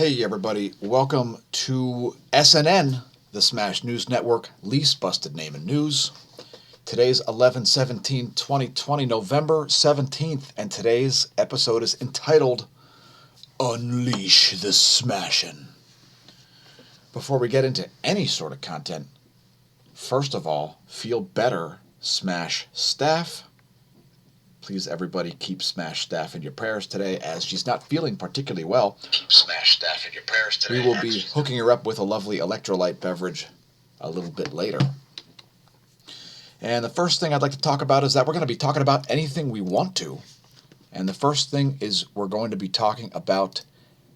Hey everybody, welcome to SNN, the Smash News Network, least busted name in news. Today's 11/17/2020, November 17th, and today's episode is entitled Unleash the SMASHEN. Before we get into any sort of content, first of all, feel better, Smash staff. Please, everybody, keep Smash staff in your prayers today, as she's not feeling particularly well. Keep Smash staff in your prayers today. We will be hooking her up with a lovely electrolyte beverage a little bit later. And the first thing I'd like to talk about is that we're going to be talking about anything we want to. And the first thing is we're going to be talking about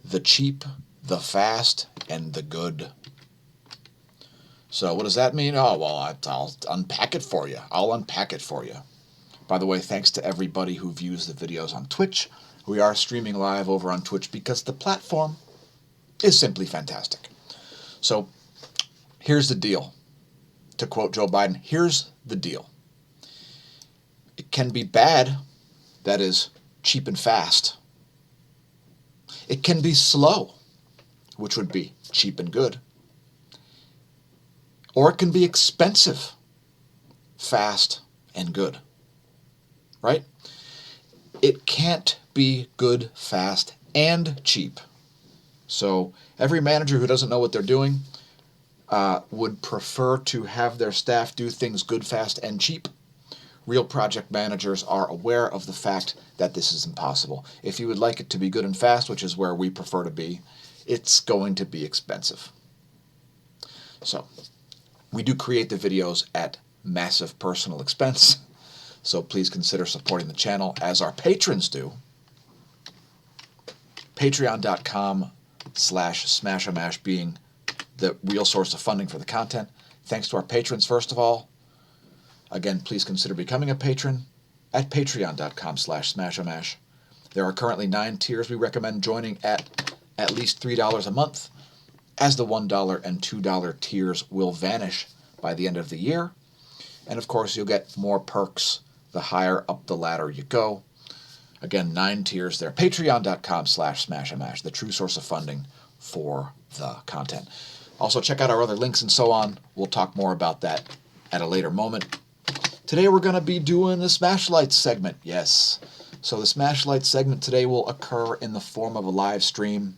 the cheap, the fast, and the good. So what does that mean? Oh, well, I'll unpack it for you. I'll unpack it for you. By the way, thanks to everybody who views the videos on Twitch. We are streaming live over on Twitch because the platform is simply fantastic. So here's the deal. To quote Joe Biden, here's the deal. It can be bad, that is, cheap and fast. It can be slow, which would be cheap and good. Or it can be expensive, fast, and good. Right? It can't be good, fast, and cheap. So every manager who doesn't know what they're doing would prefer to have their staff do things good, fast, and cheap. Real project managers are aware of the fact that this is impossible. If you would like it to be good and fast, which is where we prefer to be, it's going to be expensive. So we do create the videos at massive personal expense. So please consider supporting the channel as our patrons do. Patreon.com/SMASHoMash being the real source of funding for the content. Thanks to our patrons, first of all. Again, please consider becoming a patron at patreon.com/SMASHoMash. There are currently 9 tiers. We recommend joining at least $3 a month, as the $1 and $2 tiers will vanish by the end of the year. And of course, you'll get more perks the higher up the ladder you go. Again, 9 tiers there. Patreon.com/SMASHoMash, the true source of funding for the content. Also, check out our other links and so on. We'll talk more about that at a later moment. Today, we're going to be doing the SMASHlight segment. Yes. So the SMASHlight segment today will occur in the form of a live stream.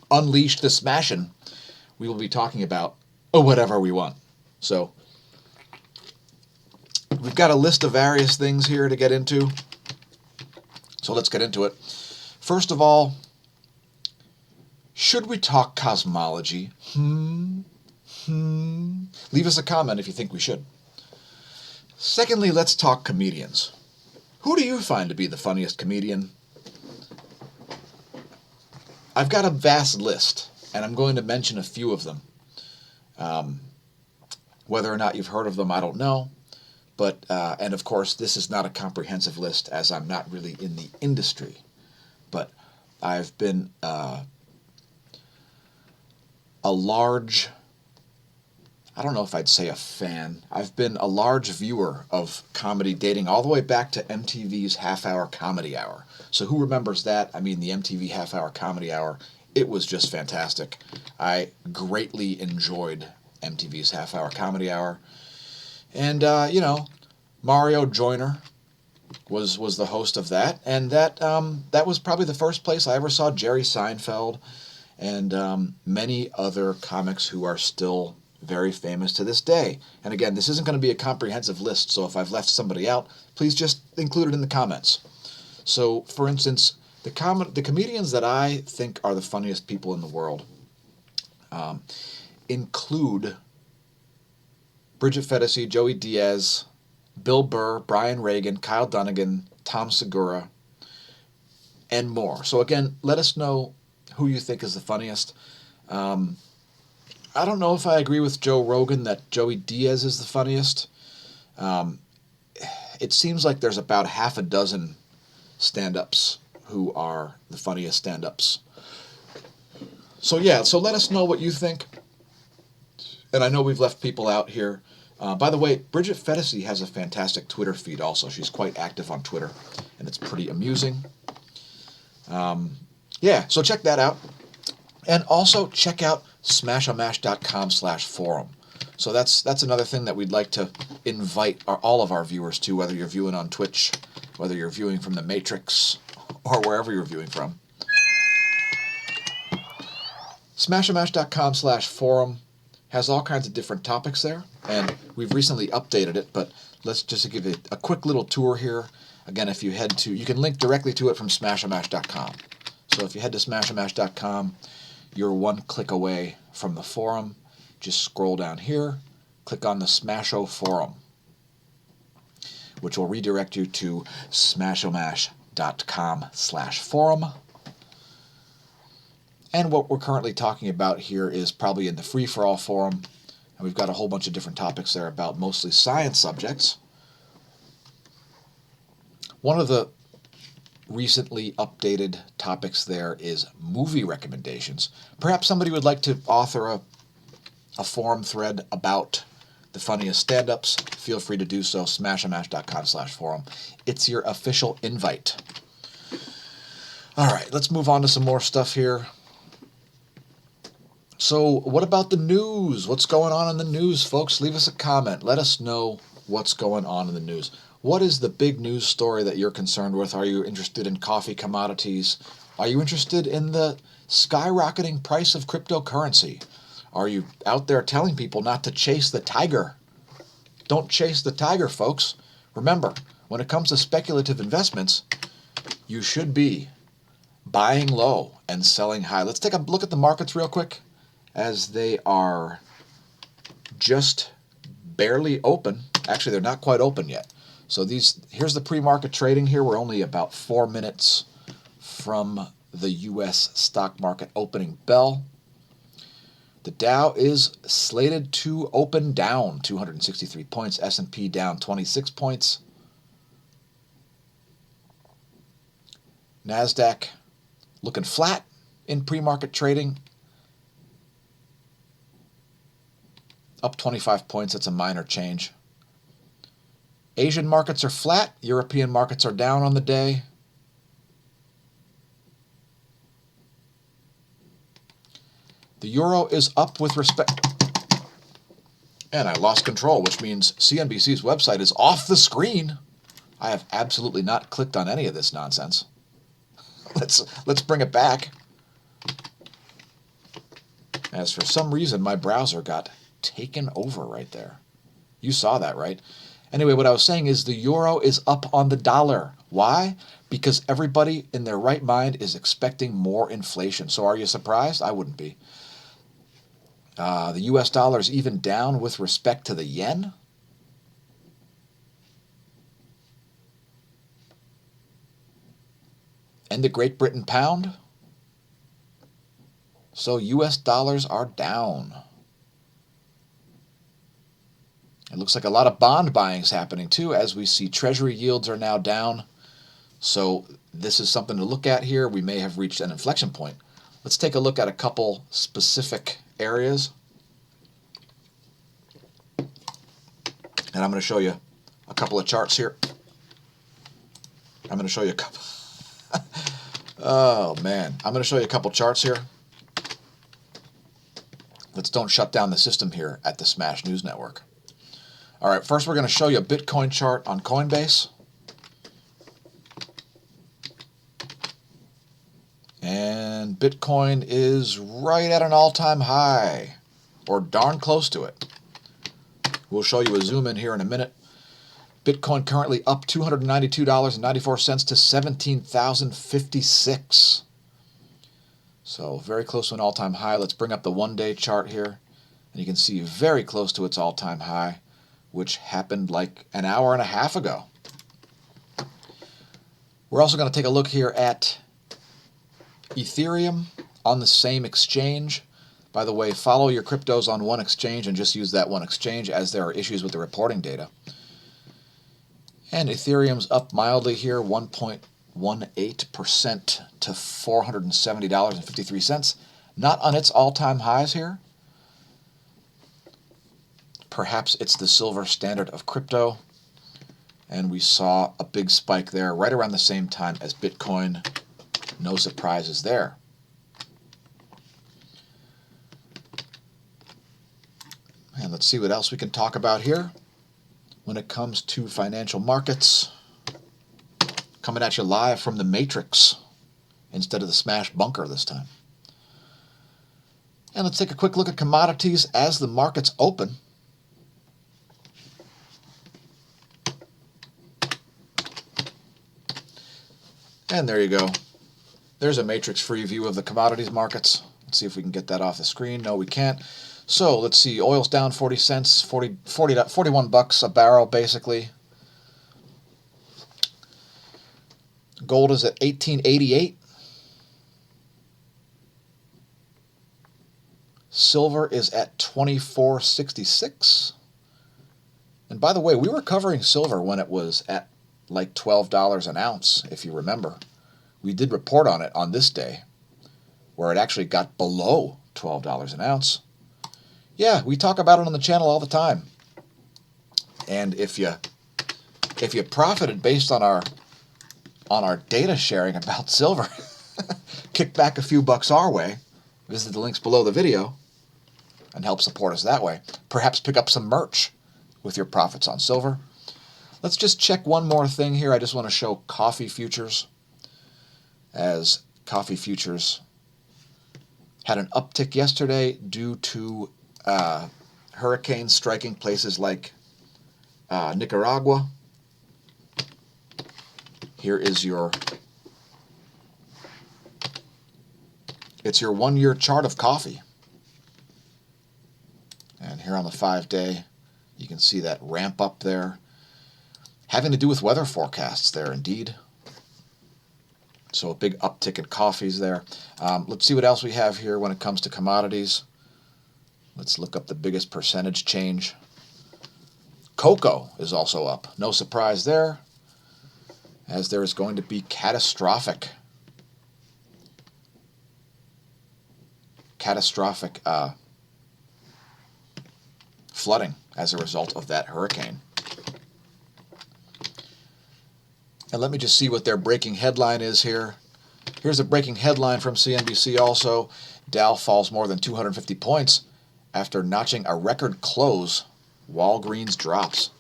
Unleash the SMASHEN. We will be talking about whatever we want. So we've got a list of various things here to get into, so let's get into it. First of all, should we talk cosmology? Leave us a comment if you think we should. Secondly, let's talk comedians. Who do you find to be the funniest comedian? I've got a vast list, and I'm going to mention a few of them. Whether or not you've heard of them, I don't know. But, and of course, this is not a comprehensive list, as I'm not really in the industry. But I've been a large, I don't know if I'd say a fan. I've been a large viewer of comedy dating all the way back to MTV's Half-Hour Comedy Hour. So who remembers that? I mean, the MTV Half-Hour Comedy Hour, it was just fantastic. I greatly enjoyed MTV's Half-Hour Comedy Hour. And, Mario Joyner was the host of that, and that was probably the first place I ever saw Jerry Seinfeld and many other comics who are still very famous to this day. And again, this isn't going to be a comprehensive list, so if I've left somebody out, please just include it in the comments. So, for instance, the comedians that I think are the funniest people in the world include Bridget Fetisi, Joey Diaz, Bill Burr, Brian Regan, Kyle Dunnigan, Tom Segura, and more. So again, let us know who you think is the funniest. I don't know if I agree with Joe Rogan that Joey Diaz is the funniest. It seems like there's about half a dozen stand-ups who are the funniest stand-ups. So yeah, so let us know what you think. And I know we've left people out here. By the way, Bridget Fetisi has a fantastic Twitter feed also. She's quite active on Twitter, and it's pretty amusing. Yeah, so check that out. And also check out smashamash.com/forum. So that's another thing that we'd like to invite all of our viewers to, whether you're viewing on Twitch, whether you're viewing from the Matrix, or wherever you're viewing from. smashamash.com/forum has all kinds of different topics there, and we've recently updated it, but let's just give it a quick little tour here. Again, if you head to, you can link directly to it from smashamash.com. So if you head to smashamash.com, you're one click away from the forum. Just scroll down here, click on the SMASHO forum, which will redirect you to smashamash.com/forum. And what we're currently talking about here is probably in the free-for-all forum, and we've got a whole bunch of different topics there about mostly science subjects. One of the recently updated topics there is movie recommendations. Perhaps somebody would like to author a forum thread about the funniest stand-ups. Feel free to do so, smashamash.com/forum. It's your official invite. All right, let's move on to some more stuff here. So what about the news? What's going on in the news, folks? Leave us a comment. Let us know what's going on in the news. What is the big news story that you're concerned with? Are you interested in coffee commodities? Are you interested in the skyrocketing price of cryptocurrency? Are you out there telling people not to chase the tiger? Don't chase the tiger, folks. Remember, when it comes to speculative investments, you should be buying low and selling high. Let's take a look at the markets real quick, as they are just barely open. Actually, they're not quite open yet. So here's the pre-market trading here. We're only about 4 minutes from the U.S. stock market opening bell. The Dow is slated to open down 263 points. S&P down 26 points. NASDAQ looking flat in pre-market trading. Up 25 points, that's a minor change. Asian markets are flat. European markets are down on the day. The euro is up with respect. And I lost control, which means CNBC's website is off the screen. I have absolutely not clicked on any of this nonsense. Let's bring it back. As for some reason, my browser got taken over right there. You saw that, right? Anyway, what I was saying is the euro is up on the dollar. Why? Because everybody in their right mind is expecting more inflation. So are you surprised? I wouldn't be. The US dollar is even down with respect to the yen. And the Great Britain pound. So US dollars are down. It looks like a lot of bond buying is happening too, as we see Treasury yields are now down. So this is something to look at here. We may have reached an inflection point. Let's take a look at a couple specific areas. And I'm going to show you a couple of charts here. I'm going to show you a couple. Oh, man. I'm going to show you a couple charts here. Let's don't shut down the system here at the Smash News Network. All right, first we're going to show you a Bitcoin chart on Coinbase. And Bitcoin is right at an all-time high, or darn close to it. We'll show you a zoom in here in a minute. Bitcoin currently up $292.94 to $17,056. So very close to an all-time high. Let's bring up the one-day chart here. And you can see very close to its all-time high, which happened like an hour and a half ago. We're also going to take a look here at Ethereum on the same exchange. By the way, follow your cryptos on one exchange and just use that one exchange, as there are issues with the reporting data. And Ethereum's up mildly here, 1.18% to $470.53. Not on its all-time highs here. Perhaps it's the silver standard of crypto. And we saw a big spike there right around the same time as Bitcoin. No surprises there. see what else we can talk about here when it comes to financial markets. Coming at you live from the Matrix instead of the Smash bunker this time. And let's take a quick look at commodities as the markets open. And there you go. There's a matrix-free view of the commodities markets. Let's see if we can get that off the screen. No, we can't. So let's see. Oil's down 40 cents, 41 bucks a barrel, basically. Gold is at 1888. Silver is at 24.66. And by the way, we were covering silver when it was at like $12 an ounce, if you remember. We did report on it on this day, where it actually got below $12 an ounce. Yeah, we talk about it on the channel all the time. And if you profited based on our data sharing about silver, kick back a few bucks our way, visit the links below the video, and help support us that way. Perhaps pick up some merch with your profits on silver. Let's just check one more thing here. I just want to show coffee futures, as coffee futures had an uptick yesterday due to hurricanes striking places like Nicaragua. Here is it's your 1-year chart of coffee. And here on the 5-day, you can see that ramp up there, having to do with weather forecasts there, indeed. So a big uptick in coffees there. Let's see what else we have here when it comes to commodities. Let's look up the biggest percentage change. Cocoa is also up. No surprise there, as there is going to be catastrophic flooding as a result of that hurricane. And let me just see what their breaking headline is here. Here's a breaking headline from CNBC also. Dow falls more than 250 points after notching a record close. Walgreens drops.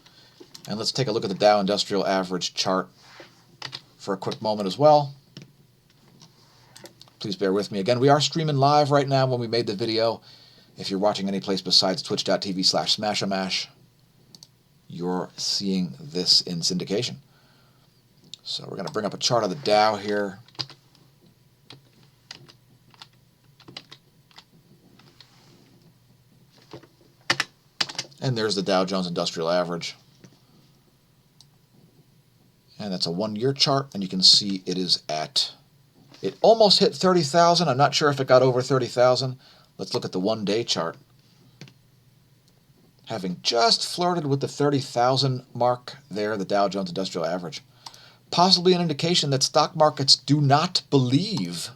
And let's take a look at the Dow Industrial Average chart for a quick moment as well. Please bear with me. Again, we are streaming live right now when we made the video. If you're watching any place besides twitch.tv/smashamash, you're seeing this in syndication. So we're going to bring up a chart of the Dow here. And there's the Dow Jones Industrial Average. And that's a 1-year chart, and you can see it almost hit 30,000. I'm not sure if it got over 30,000. Let's look at the 1-day chart. Having just flirted with the 30,000 mark there, the Dow Jones Industrial Average. Possibly an indication that stock markets do not believe,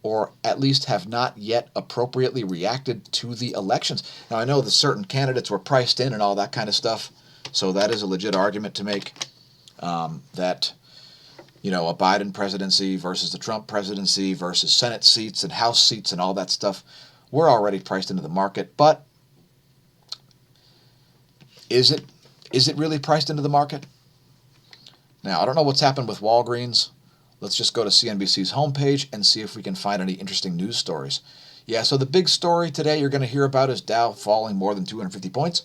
or at least have not yet appropriately reacted to the elections. Now, I know that certain candidates were priced in and all that kind of stuff, so that is a legit argument to make, that, you know, a Biden presidency versus the Trump presidency versus Senate seats and House seats and all that stuff, we're already priced into the market. But is it really priced into the market? Now, I don't know what's happened with Walgreens. Let's just go to CNBC's homepage and see if we can find any interesting news stories. Yeah, so the big story today you're going to hear about is Dow falling more than 250 points.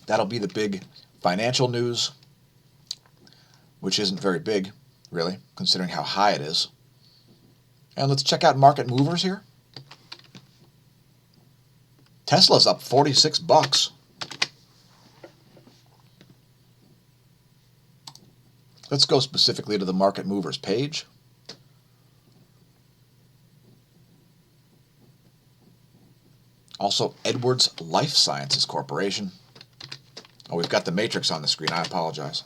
That'll be the big financial news, which isn't very big, really, considering how high it is. And let's check out market movers here. Tesla's up 46 bucks. Let's go specifically to the market movers page. Also, Edwards Life Sciences Corporation. Oh, we've got the matrix on the screen. I apologize.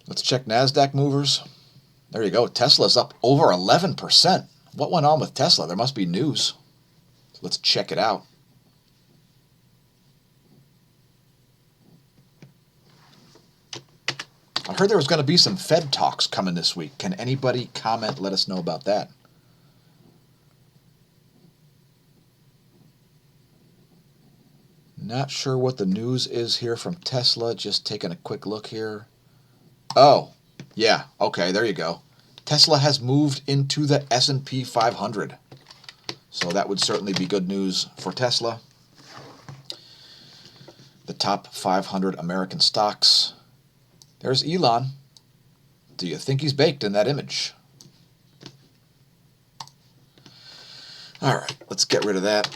Let's check NASDAQ movers. There you go. Tesla's up over 11%. What went on with Tesla? There must be news. Let's check it out. I heard there was going to be some Fed talks coming this week. Can anybody comment? Let us know about that. Not sure what the news is here from Tesla. Just taking a quick look here. Oh, yeah. Okay, there you go. Tesla has moved into the S&P 500. So that would certainly be good news for Tesla. The top 500 American stocks. There's Elon. Do you think he's baked in that image? All right, let's get rid of that.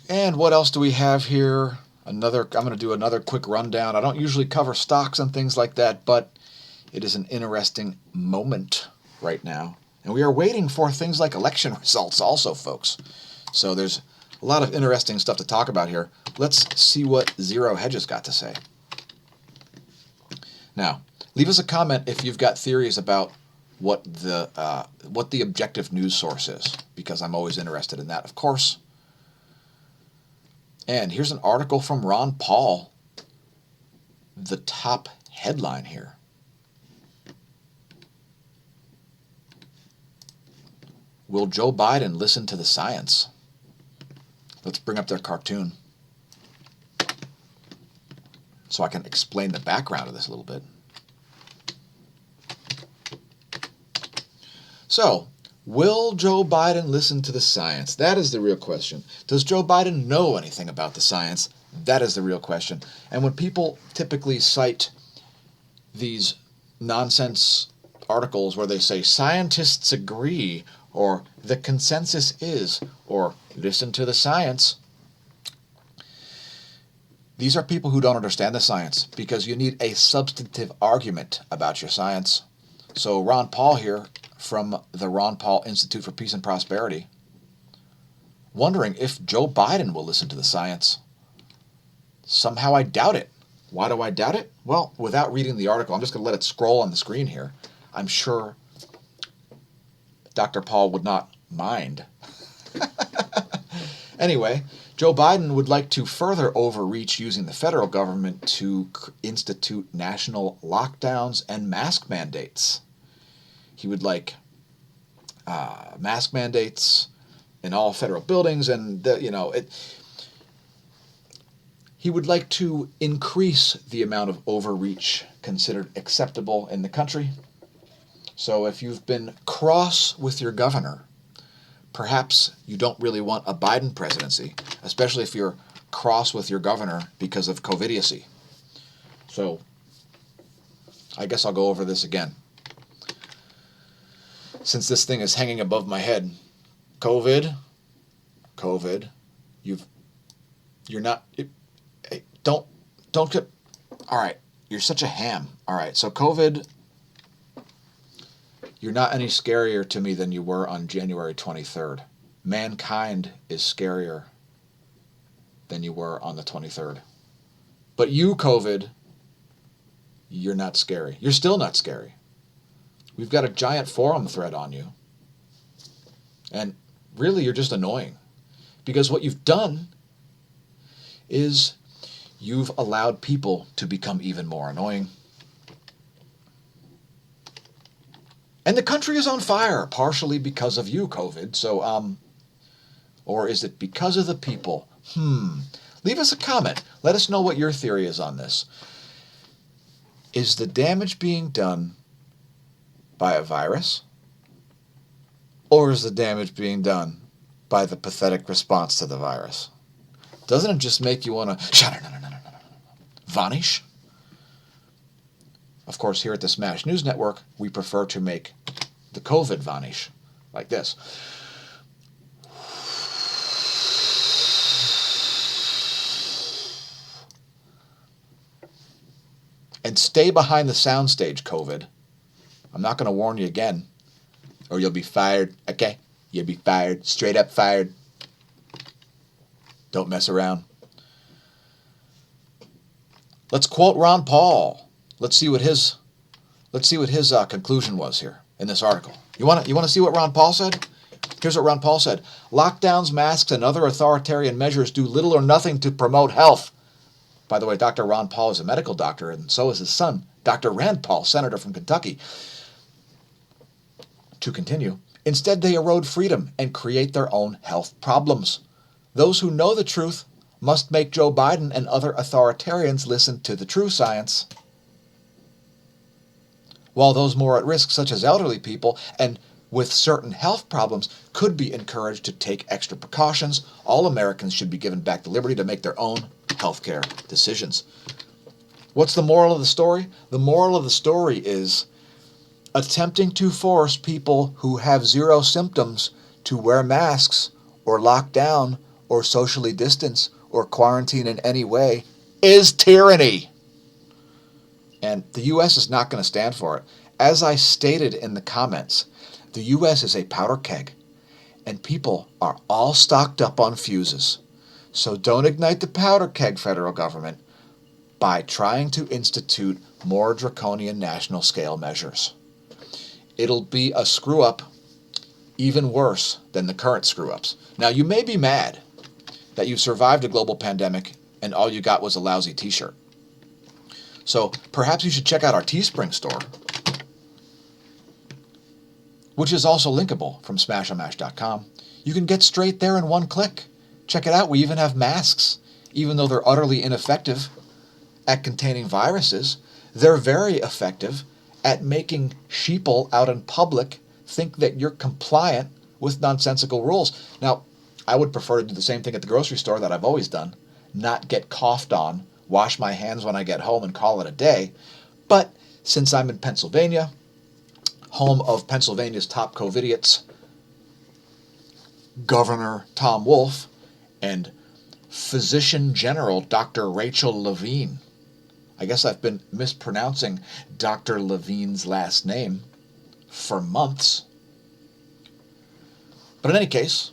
And what else do we have here? I'm going to do another quick rundown. I don't usually cover stocks and things like that, but it is an interesting moment right now. And we are waiting for things like election results also, folks. So there's a lot of interesting stuff to talk about here. Let's see what Zero Hedge's got to say. Now, leave us a comment if you've got theories about what the objective news source is, because I'm always interested in that, of course. And here's an article from Ron Paul. The top headline here. Will Joe Biden listen to the science? Let's bring up their cartoon so I can explain the background of this a little bit. So, will Joe Biden listen to the science? That is the real question. Does Joe Biden know anything about the science? That is the real question. And when people typically cite these nonsense articles where they say scientists agree, or the consensus is, or listen to the science, these are people who don't understand the science, because you need a substantive argument about your science. So Ron Paul here, from the Ron Paul Institute for Peace and Prosperity, wondering if Joe Biden will listen to the science. Somehow I doubt it. Why do I doubt it? Well, without reading the article, I'm just going to let it scroll on the screen here. I'm sure Dr. Paul would not mind. Anyway, Joe Biden would like to further overreach using the federal government to institute national lockdowns and mask mandates. He would like mask mandates in all federal buildings, and he would like to increase the amount of overreach considered acceptable in the country. So if you've been cross with your governor, perhaps you don't really want a Biden presidency, especially if you're cross with your governor because of COVIDiocy. So I guess I'll go over this again. Since this thing is hanging above my head, COVID, don't get, all right, you're such a ham. All right, so COVID, you're not any scarier to me than you were on January 23rd. Mankind is scarier than you were on the 23rd. But you, COVID, you're not scary. You're still not scary. We've got a giant forum thread on you. And really, you're just annoying. Because what you've done is you've allowed people to become even more annoying. And the country is on fire, partially because of you, COVID. So, or is it because of the people? Leave us a comment. Let us know what your theory is on this. Is the damage being done by a virus? Or is the damage being done by the pathetic response to the virus? Doesn't it just make you want to vanish? Of course, here at the Smash News Network, we prefer to make the COVID vanish like this. And stay behind the soundstage, COVID. I'm not going to warn you again, or you'll be fired, okay? You'll be fired, straight up fired. Don't mess around. Let's quote Ron Paul. Let's see what his conclusion was here in this article. You want to see what Ron Paul said? Here's what Ron Paul said. Lockdowns, masks, and other authoritarian measures do little or nothing to promote health. By the way, Dr. Ron Paul is a medical doctor, and so is his son, Dr. Rand Paul, senator from Kentucky. To continue, instead they erode freedom and create their own health problems. Those who know the truth must make Joe Biden and other authoritarians listen to the true science, while those more at risk, such as elderly people and with certain health problems, could be encouraged to take extra precautions. All Americans should be given back the liberty to make their own healthcare decisions. What's the moral of the story? The moral of the story is attempting to force people who have zero symptoms to wear masks or lock down or socially distance or quarantine in any way is tyranny. And the U.S. is not going to stand for it. As I stated in the comments, the U.S. is a powder keg, and people are all stocked up on fuses. So don't ignite the powder keg, federal government, by trying to institute more draconian national scale measures. It'll be a screw-up even worse than the current screw-ups. Now, you may be mad that you survived a global pandemic and all you got was a lousy t-shirt. So perhaps you should check out our Teespring store, which is also linkable from smAsho.com. You can get straight there in one click. Check it out. We even have masks. Even though they're utterly ineffective at containing viruses, they're very effective at making sheeple out in public think that you're compliant with nonsensical rules. Now, I would prefer to do the same thing at the grocery store that I've always done, not get coughed on, wash my hands when I get home and call it a day. But since I'm in Pennsylvania, home of Pennsylvania's top COVIDiots, Governor Tom Wolf, and Physician General Dr. Rachel Levine. I guess I've been mispronouncing Dr. Levine's last name for months. But in any case,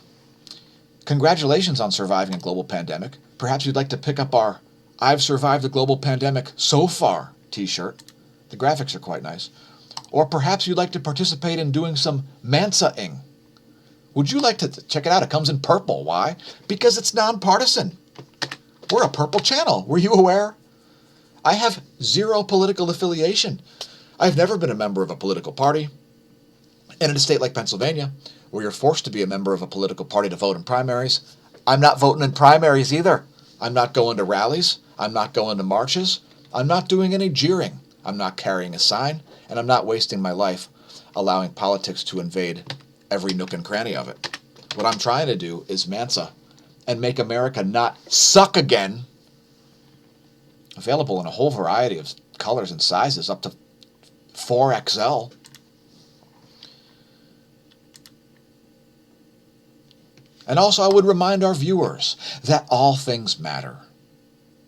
congratulations on surviving a global pandemic. Perhaps you'd like to pick up our I've Survived the Global Pandemic So Far t-shirt. The graphics are quite nice. Or perhaps you'd like to participate in doing some Mansa-ing. Would you like to check it out? It comes in purple. Why? Because it's nonpartisan. We're a purple channel. Were you aware? I have zero political affiliation. I've never been a member of a political party. And in a state like Pennsylvania, where you're forced to be a member of a political party to vote in primaries, I'm not voting in primaries either. I'm not going to rallies. I'm not going to marches. I'm not doing any jeering. I'm not carrying a sign. And I'm not wasting my life allowing politics to invade every nook and cranny of it. What I'm trying to do is Mansa and make America not suck again. Available in a whole variety of colors and sizes, up to 4XL. And also I would remind our viewers that all things matter.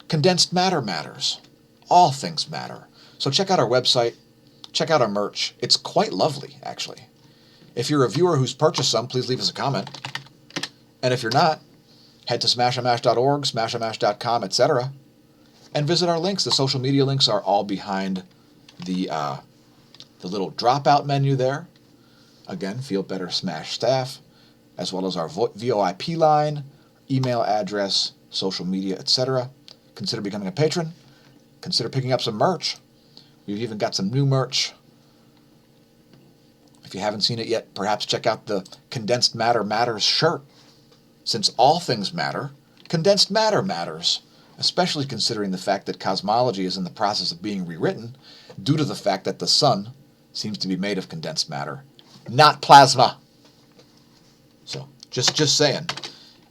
Condensed matter matters. All things matter. So check out our website. Check out our merch. It's quite lovely, actually. If you're a viewer who's purchased some, please leave us a comment. And if you're not, head to smashamash.org, smashamash.com, etc. and visit our links. The social media links are all behind the little dropout menu there. Again, Feel Better Smash staff, as well as our VoIP line, email address, social media, etc. Consider becoming a patron. Consider picking up some merch. We've even got some new merch. If you haven't seen it yet, perhaps check out the Condensed Matter Matters shirt. Since all things matter, condensed matter matters, especially considering the fact that cosmology is in the process of being rewritten due to the fact that the sun seems to be made of condensed matter, not plasma. So, just saying.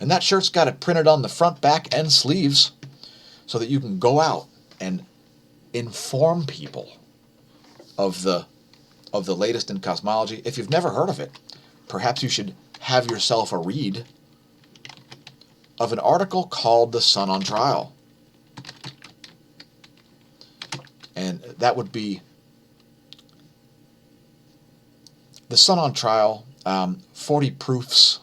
And that shirt's got it printed on the front, back, and sleeves so that you can go out and inform people of the latest in cosmology. If you've never heard of it, perhaps you should have yourself a read of an article called The Sun on Trial. And that would be The Sun on Trial, 40 Proofs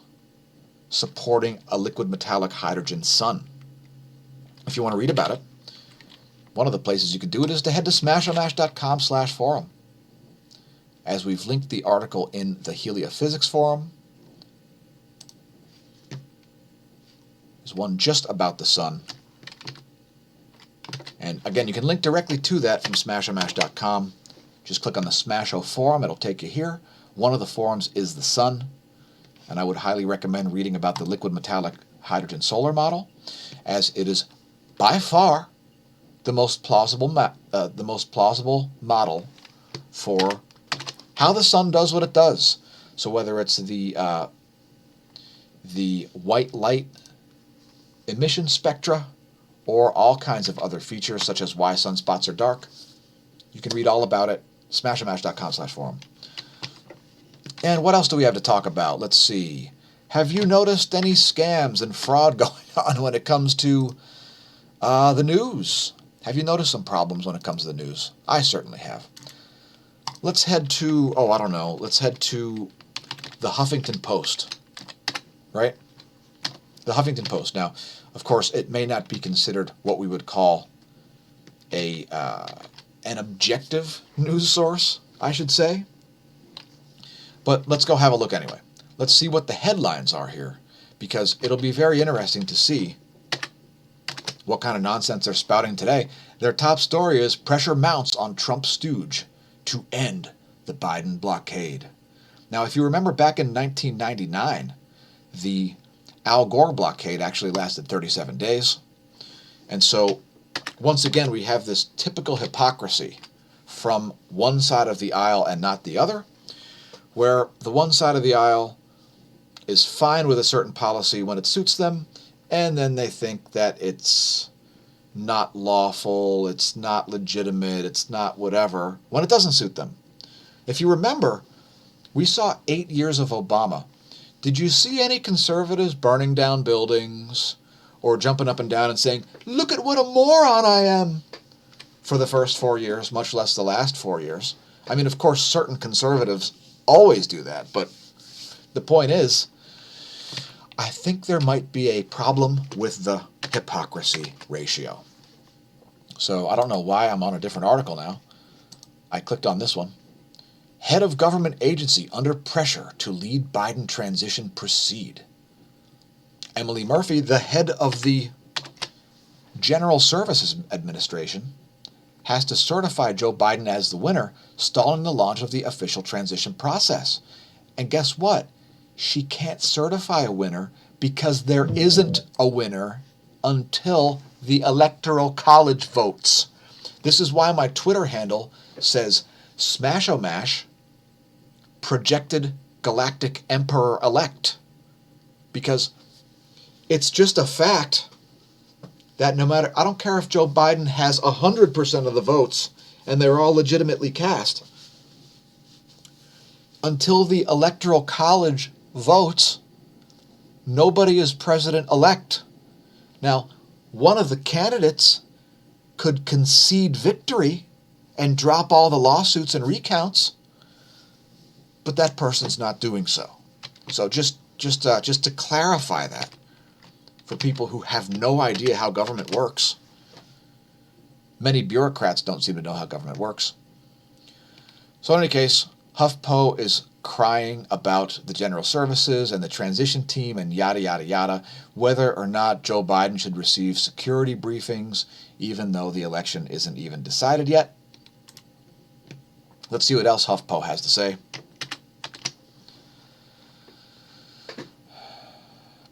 Supporting a Liquid Metallic Hydrogen Sun. If you want to read about it, one of the places you can do it is to head to smashamash.com/forum. As we've linked the article in the Heliophysics forum, there's one just about the sun. And again, you can link directly to that from smashamash.com. Just click on the SMASHO forum, it'll take you here. One of the forums is the sun. And I would highly recommend reading about the liquid metallic hydrogen solar model, as it is by far the most plausible model for how the sun does what it does. So whether it's the white light emission spectra or all kinds of other features such as why sunspots are dark, you can read all about it. smashamash.com/forum. And what else do we have to talk about? Let's see. Have you noticed any scams and fraud going on when it comes to the news? Have you noticed some problems when it comes to the news? I certainly have. Let's head to, let's head to the Huffington Post, right? The Huffington Post. Now, of course, it may not be considered what we would call an objective news source, I should say. But let's go have a look anyway. Let's see what the headlines are here, because it'll be very interesting to see what kind of nonsense they're spouting today. Their top story is pressure mounts on Trump stooge to end the Biden blockade. Now, if you remember back in 1999, the Al Gore blockade actually lasted 37 days. And so, once again, we have this typical hypocrisy from one side of the aisle and not the other, where the one side of the aisle is fine with a certain policy when it suits them, and then they think that it's not lawful, it's not legitimate, it's not whatever, when it doesn't suit them. If you remember, we saw 8 years of Obama. Did you see any conservatives burning down buildings or jumping up and down and saying, "Look at what a moron I am," for the first 4 years, much less the last 4 years? I mean, of course, certain conservatives always do that, but the point is, I think there might be a problem with the hypocrisy ratio. So I don't know why I'm on a different article now. I clicked on this one. Head of government agency under pressure to lead Biden transition proceed. Emily Murphy, the head of the General Services Administration, has to certify Joe Biden as the winner, stalling the launch of the official transition process. And guess what? She can't certify a winner because there isn't a winner until the Electoral College votes. This is why my Twitter handle says SMASHo projected galactic emperor-elect. Because it's just a fact that no matter, I don't care if Joe Biden has 100% of the votes and they're all legitimately cast, until the Electoral College votes, nobody is president-elect. Now, one of the candidates could concede victory and drop all the lawsuits and recounts, but that person's not doing so. So just to clarify that for people who have no idea how government works. Many bureaucrats don't seem to know how government works. So in any case, HuffPo is crying about the general services and the transition team and yada, yada, yada, whether or not Joe Biden should receive security briefings, even though the election isn't even decided yet. Let's see what else HuffPo has to say.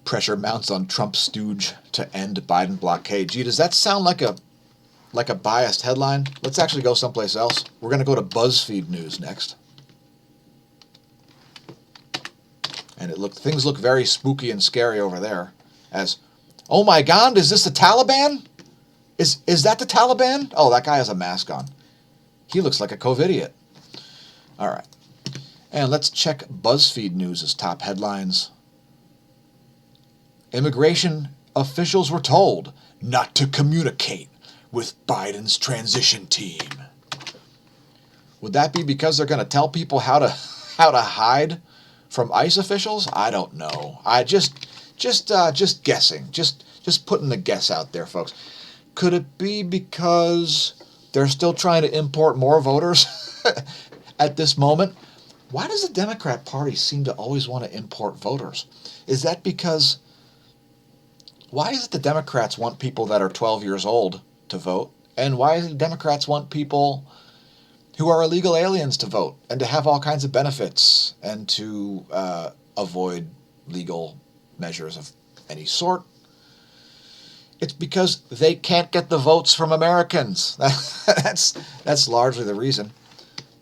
Pressure mounts on Trump stooge to end Biden blockade. Gee, does that sound like a biased headline? Let's actually go someplace else. We're going to go to BuzzFeed News next. And things look very spooky and scary over there. As, oh my God, is this the Taliban? Is that the Taliban? Oh, that guy has a mask on. He looks like a COVIDiot. All right. And let's check BuzzFeed News' top headlines. Immigration officials were told not to communicate with Biden's transition team. Would that be because they're going to tell people how to hide from ICE officials? I don't know. I just guessing. Just putting the guess out there, folks. Could it be because they're still trying to import more voters at this moment? Why does the Democrat Party seem to always want to import voters? Is that because, why is it the Democrats want people that are 12 years old to vote? And why is it Democrats want people who are illegal aliens to vote and to have all kinds of benefits and to avoid legal measures of any sort. It's because they can't get the votes from Americans. That's largely the reason.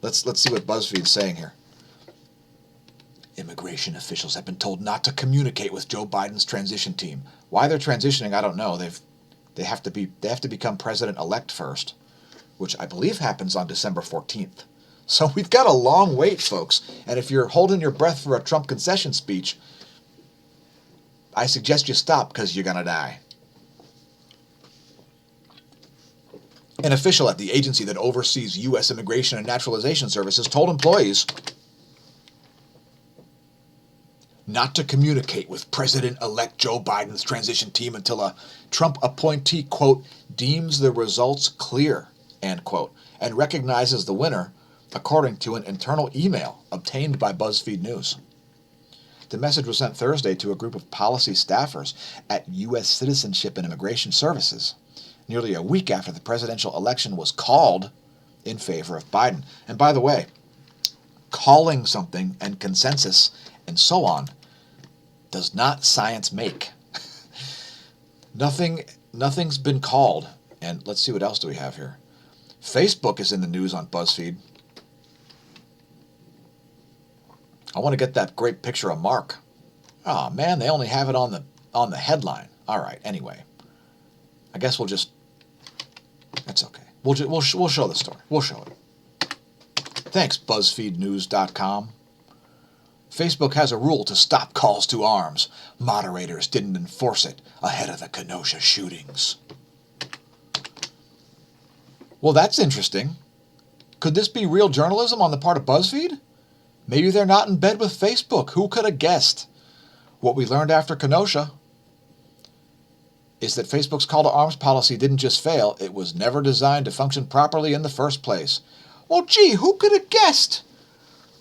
Let's see what BuzzFeed's saying here. Immigration officials have been told not to communicate with Joe Biden's transition team. Why they're transitioning, I don't know. They have to become president-elect first, which I believe happens on December 14th. So we've got a long wait, folks. And if you're holding your breath for a Trump concession speech, I suggest you stop because you're going to die. An official at the agency that oversees U.S. Immigration and Naturalization Services told employees not to communicate with President-elect Joe Biden's transition team until a Trump appointee, quote, deems the results clear, end quote, and recognizes the winner, according to an internal email obtained by BuzzFeed News. The message was sent Thursday to a group of policy staffers at U.S. Citizenship and Immigration Services, nearly a week after the presidential election was called in favor of Biden. And by the way, calling something and consensus and so on does not science make. Nothing's been called. And let's see, what else do we have here? Facebook is in the news on BuzzFeed. I want to get that great picture of Mark. Oh man, they only have it on the headline. All right, anyway. I guess we'll just, that's okay. We'll show the story. We'll show it. Thanks, BuzzFeedNews.com. Facebook has a rule to stop calls to arms. Moderators didn't enforce it ahead of the Kenosha shootings. Well, that's interesting. Could this be real journalism on the part of BuzzFeed? Maybe they're not in bed with Facebook. Who could have guessed? What we learned after Kenosha is that Facebook's call to arms policy didn't just fail, it was never designed to function properly in the first place. Well, gee, who could have guessed?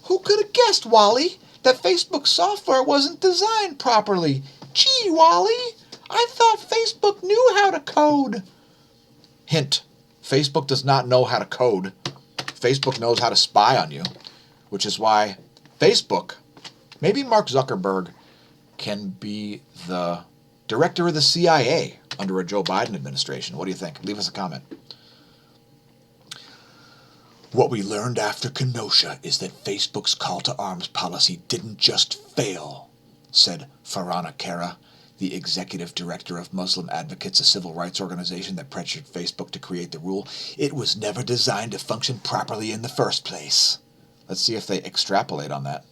Who could have guessed, Wally, that Facebook software wasn't designed properly? Gee, Wally, I thought Facebook knew how to code. Hint, Facebook does not know how to code. Facebook knows how to spy on you, which is why Facebook, maybe Mark Zuckerberg, can be the director of the CIA under a Joe Biden administration. What do you think? Leave us a comment. What we learned after Kenosha is that Facebook's call to arms policy didn't just fail, said Farhana Kara, the executive director of Muslim Advocates, a civil rights organization that pressured Facebook to create the rule. It was never designed to function properly in the first place. Let's see if they extrapolate on that.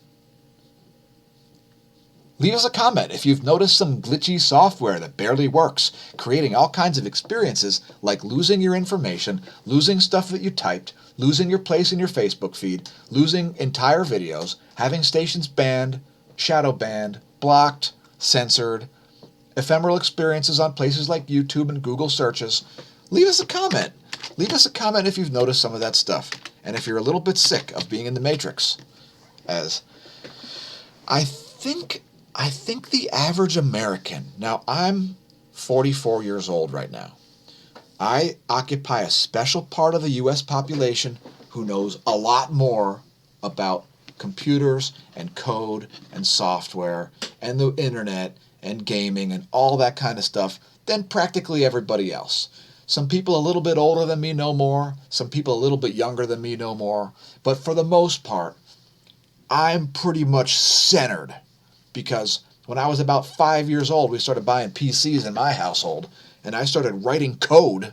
Leave us a comment if you've noticed some glitchy software that barely works, creating all kinds of experiences like losing your information, losing stuff that you typed, losing your place in your Facebook feed, losing entire videos, having stations banned, shadow banned, blocked, censored, ephemeral experiences on places like YouTube and Google searches. Leave us a comment. Leave us a comment if you've noticed some of that stuff. And if you're a little bit sick of being in the Matrix. As I think the average American, now I'm 44 years old right now. I occupy a special part of the U.S. population who knows a lot more about computers and code and software and the internet and gaming and all that kind of stuff than practically everybody else. Some people a little bit older than me know more. Some people a little bit younger than me know more. But for the most part, I'm pretty much centered. Because when I was about 5 years old, we started buying PCs in my household, and I started writing code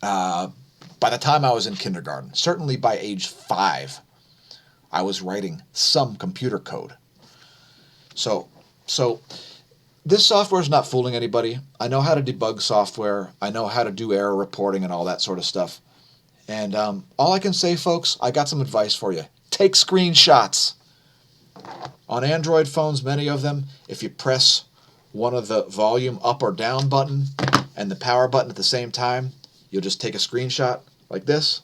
by the time I was in kindergarten. Certainly by age 5, I was writing some computer code. So this software is not fooling anybody. I know how to debug software. I know how to do error reporting and all that sort of stuff. And all I can say, folks, I got some advice for you. Take screenshots. On Android phones, many of them, if you press one of the volume up or down button and the power button at the same time, you'll just take a screenshot like this.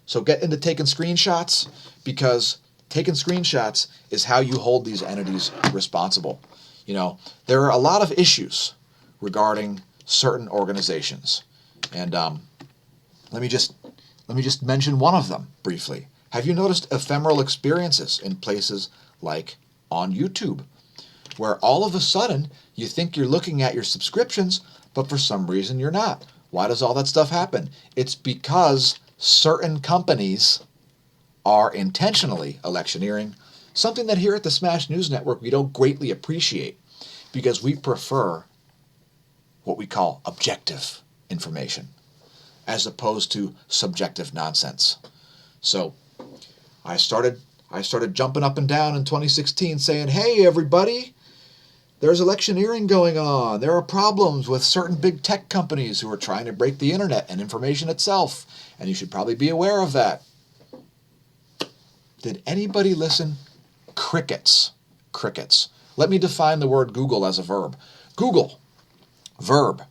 So get into taking screenshots, because taking screenshots is how you hold these entities responsible. You know, there are a lot of issues regarding certain organizations. And let me just mention one of them briefly. Have you noticed ephemeral experiences in places like on YouTube, where all of a sudden you think you're looking at your subscriptions, but for some reason you're not. Why does all that stuff happen? It's because certain companies are intentionally electioneering, something that here at the Smash News Network we don't greatly appreciate because we prefer what we call objective information as opposed to subjective nonsense. So I started jumping up and down in 2016 saying, hey, everybody, there's electioneering going on. There are problems with certain big tech companies who are trying to break the internet and information itself, and you should probably be aware of that. Did anybody listen? Crickets. Crickets. Let me define the word Google as a verb. Google, verb,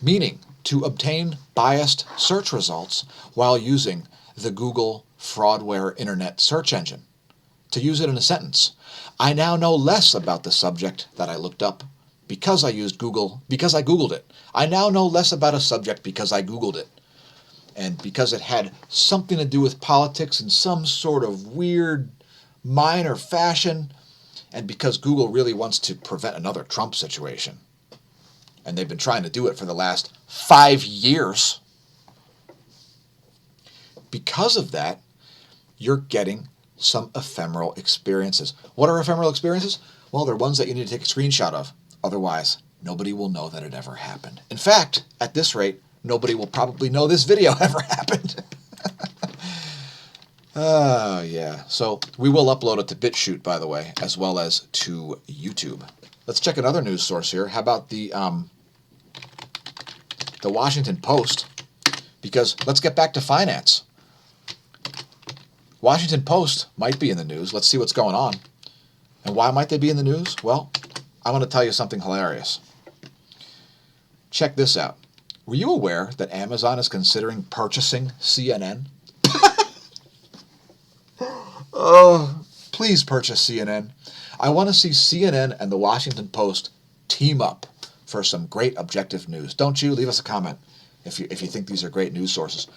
meaning to obtain biased search results while using the Google fraudware internet search engine. To use it in a sentence, I now know less about the subject that I looked up because I used Google, because I Googled it. I now know less about a subject because I Googled it. And because it had something to do with politics in some sort of weird, minor fashion, and because Google really wants to prevent another Trump situation. And they've been trying to do it for the last 5 years. Because of that, you're getting some ephemeral experiences. What are ephemeral experiences? Well, they're ones that you need to take a screenshot of. Otherwise, nobody will know that it ever happened. In fact, at this rate, nobody will probably know this video ever happened. Oh, yeah. So we will upload it to BitChute, by the way, as well as to YouTube. Let's check another news source here. How about the Washington Post? Because let's get back to finance. Washington Post might be in the news. Let's see what's going on. And why might they be in the news? Well, I want to tell you something hilarious. Check this out. Were you aware that Amazon is considering purchasing CNN? Oh, please purchase CNN. I want to see CNN and the Washington Post team up for some great objective news. Don't you? Leave us a comment if you think these are great news sources.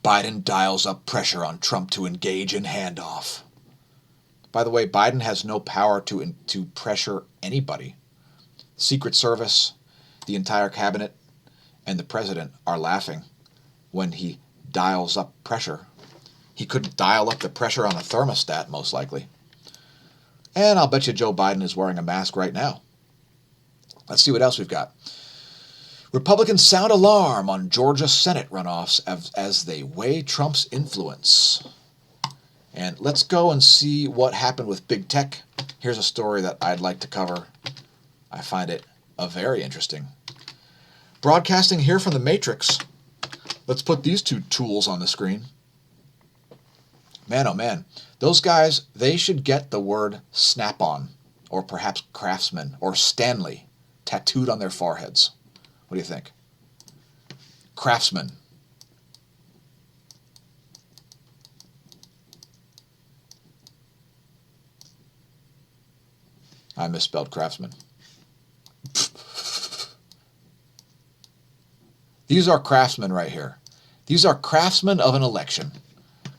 Biden dials up pressure on Trump to engage in handoff. By the way, Biden has no power to pressure anybody. Secret Service, the entire cabinet, and the president are laughing when he dials up pressure. He couldn't dial up the pressure on a thermostat, most likely. And I'll bet you Joe Biden is wearing a mask right now. Let's see what else we've got. Republicans sound alarm on Georgia Senate runoffs as they weigh Trump's influence. And let's go and see what happened with big tech. Here's a story that I'd like to cover. I find it very interesting. Broadcasting here from the Matrix. Let's put these two tools on the screen. Man, oh man. Those guys, they should get the word Snap-on, or perhaps Craftsman, or Stanley tattooed on their foreheads. What do you think? Craftsman. I misspelled Craftsman. These are craftsmen right here. These are craftsmen of an election.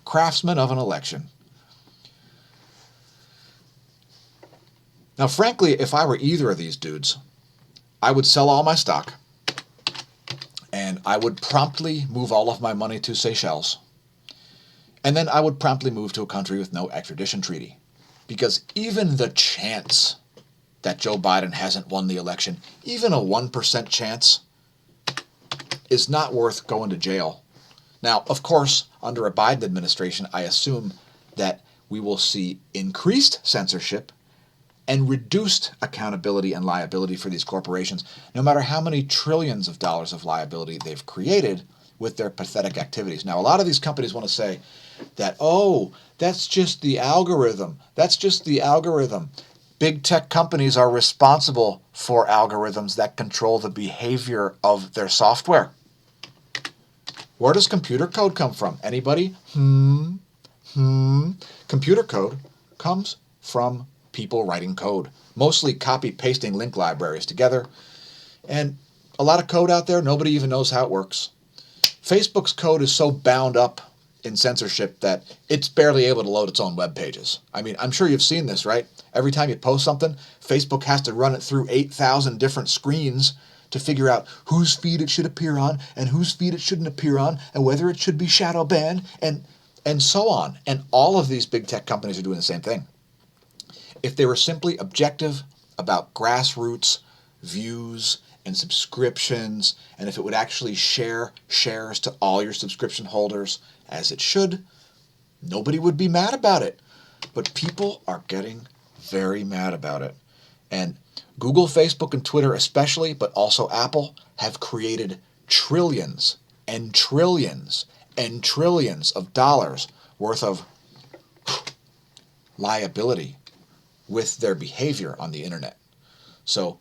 Craftsmen of an election. Now, frankly, if I were either of these dudes, I would sell all my stock and I would promptly move all of my money to Seychelles. And then I would promptly move to a country with no extradition treaty. Because even the chance that Joe Biden hasn't won the election, even a 1% chance, is not worth going to jail. Now, of course, under a Biden administration, I assume that we will see increased censorship and reduced accountability and liability for these corporations, no matter how many trillions of dollars of liability they've created with their pathetic activities. Now, a lot of these companies want to say that, oh, that's just the algorithm. That's just the algorithm. Big tech companies are responsible for algorithms that control the behavior of their software. Where does computer code come from? Anybody? Computer code comes from people writing code, mostly copy-pasting link libraries together. And a lot of code out there, nobody even knows how it works. Facebook's code is so bound up in censorship that it's barely able to load its own web pages. I mean, I'm sure you've seen this, right? Every time you post something, Facebook has to run it through 8,000 different screens to figure out whose feed it should appear on and whose feed it shouldn't appear on and whether it should be shadow banned and so on. And all of these big tech companies are doing the same thing. If they were simply objective about grassroots views and subscriptions, and if it would actually share shares to all your subscription holders as it should, nobody would be mad about it. But people are getting very mad about it. And Google, Facebook, and Twitter especially, but also Apple, have created trillions and trillions and trillions of dollars worth of liability with their behavior on the internet. So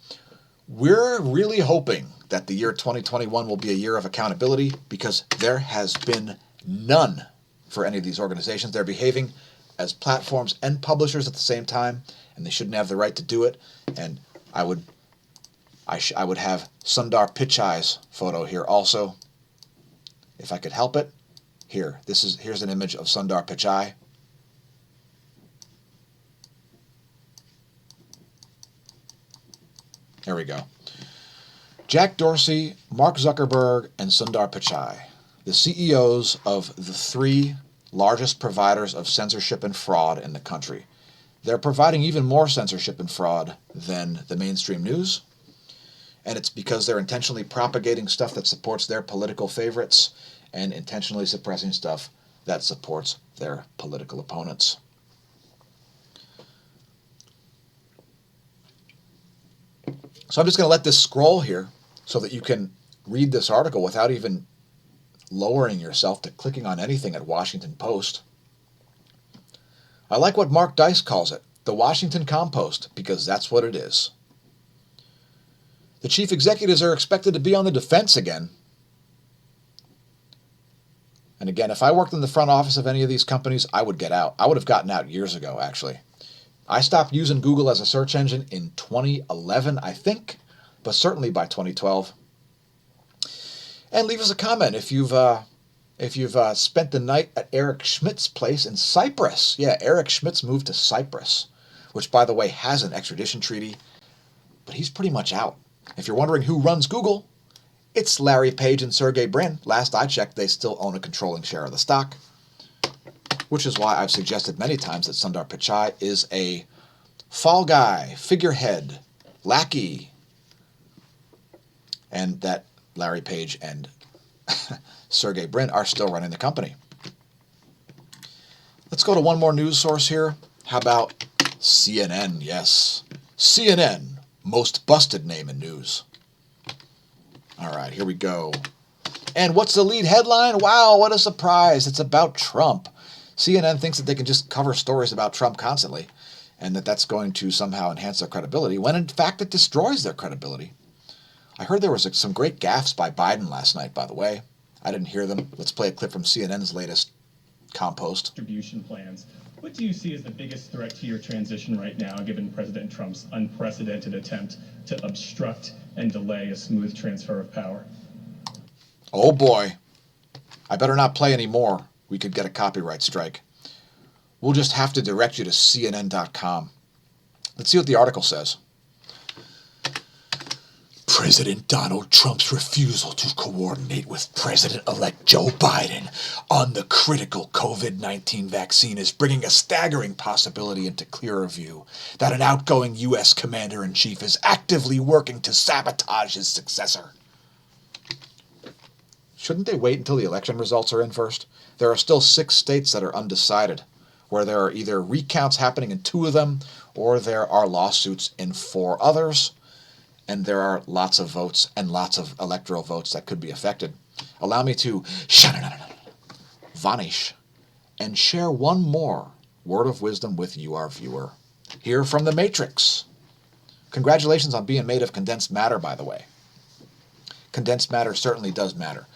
we're really hoping that the year 2021 will be a year of accountability, because there has been none for any of these organizations. They're behaving as platforms and publishers at the same time, and they shouldn't have the right to do it. And I would have Sundar Pichai's photo here also, if I could help it. Here's an image of Sundar Pichai. There we go. Jack Dorsey, Mark Zuckerberg, and Sundar Pichai, the CEOs of the three largest providers of censorship and fraud in the country. They're providing even more censorship and fraud than the mainstream news, and it's because they're intentionally propagating stuff that supports their political favorites and intentionally suppressing stuff that supports their political opponents. So I'm just going to let this scroll here so that you can read this article without even lowering yourself to clicking on anything at Washington Post. I like what Mark Dice calls it, the Washington Compost, because that's what it is. The chief executives are expected to be on the defense again. And again, if I worked in the front office of any of these companies, I would get out. I would have gotten out years ago, actually. I stopped using Google as a search engine in 2011, I think, but certainly by 2012. And leave us a comment if you've spent the night at Eric Schmidt's place in Cyprus. Yeah, Eric Schmidt's moved to Cyprus, which, by the way, has an extradition treaty, but he's pretty much out. If you're wondering who runs Google, it's Larry Page and Sergey Brin. Last I checked, they still own a controlling share of the stock, which is why I've suggested many times that Sundar Pichai is a fall guy, figurehead, lackey, and that Larry Page and Sergey Brin are still running the company. Let's go to one more news source here. How about CNN? Yes, CNN, most busted name in news. All right, here we go. And what's the lead headline? Wow, what a surprise. It's about Trump. CNN thinks that they can just cover stories about Trump constantly and that that's going to somehow enhance their credibility, when in fact it destroys their credibility. I heard there was some great gaffes by Biden last night, by the way. I didn't hear them. Let's play a clip from CNN's latest compost. Distribution plans. What do you see as the biggest threat to your transition right now, given President Trump's unprecedented attempt to obstruct and delay a smooth transfer of power? Oh boy. I better not play any more. We could get a copyright strike. We'll just have to direct you to CNN.com. Let's see what the article says. President Donald Trump's refusal to coordinate with President-elect Joe Biden on the critical COVID-19 vaccine is bringing a staggering possibility into clearer view that an outgoing U.S. commander-in-chief is actively working to sabotage his successor. Shouldn't they wait until the election results are in first? There are still 6 states that are undecided, where there are either recounts happening in 2 of them, or there are lawsuits in 4 others. And there are lots of votes and lots of electoral votes that could be affected. Allow me to vanish and share one more word of wisdom with you, our viewer. Here from the Matrix. Congratulations on being made of condensed matter, by the way. Condensed matter certainly does matter.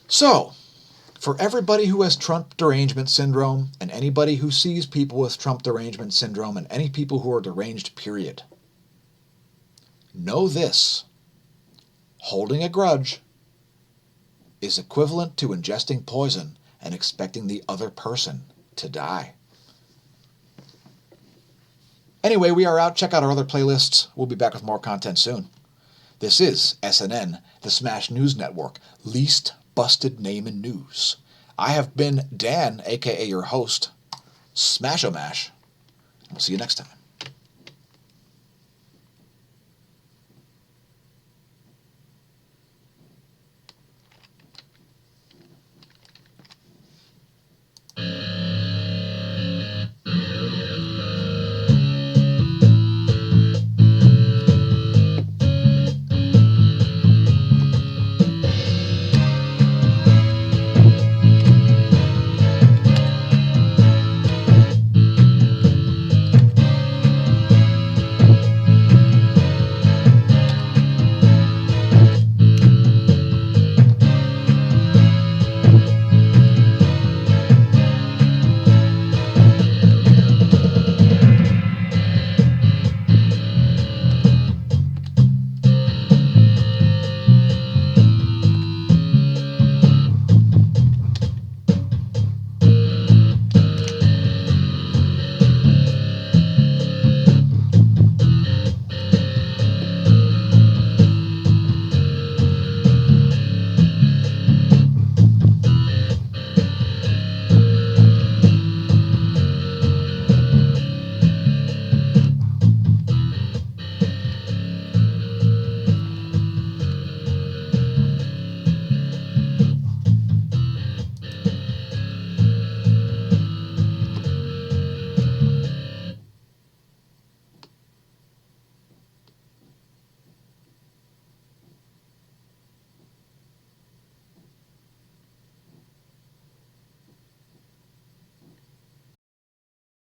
So, for everybody who has Trump derangement syndrome, and anybody who sees people with Trump derangement syndrome, and any people who are deranged, period, know this: holding a grudge is equivalent to ingesting poison and expecting the other person to die. Anyway, we are out. Check out our other playlists. We'll be back with more content soon. This is SNN, the Smash News Network, least busted name in news. I have been Dan, aka your host, SMASHo. We'll see you next time.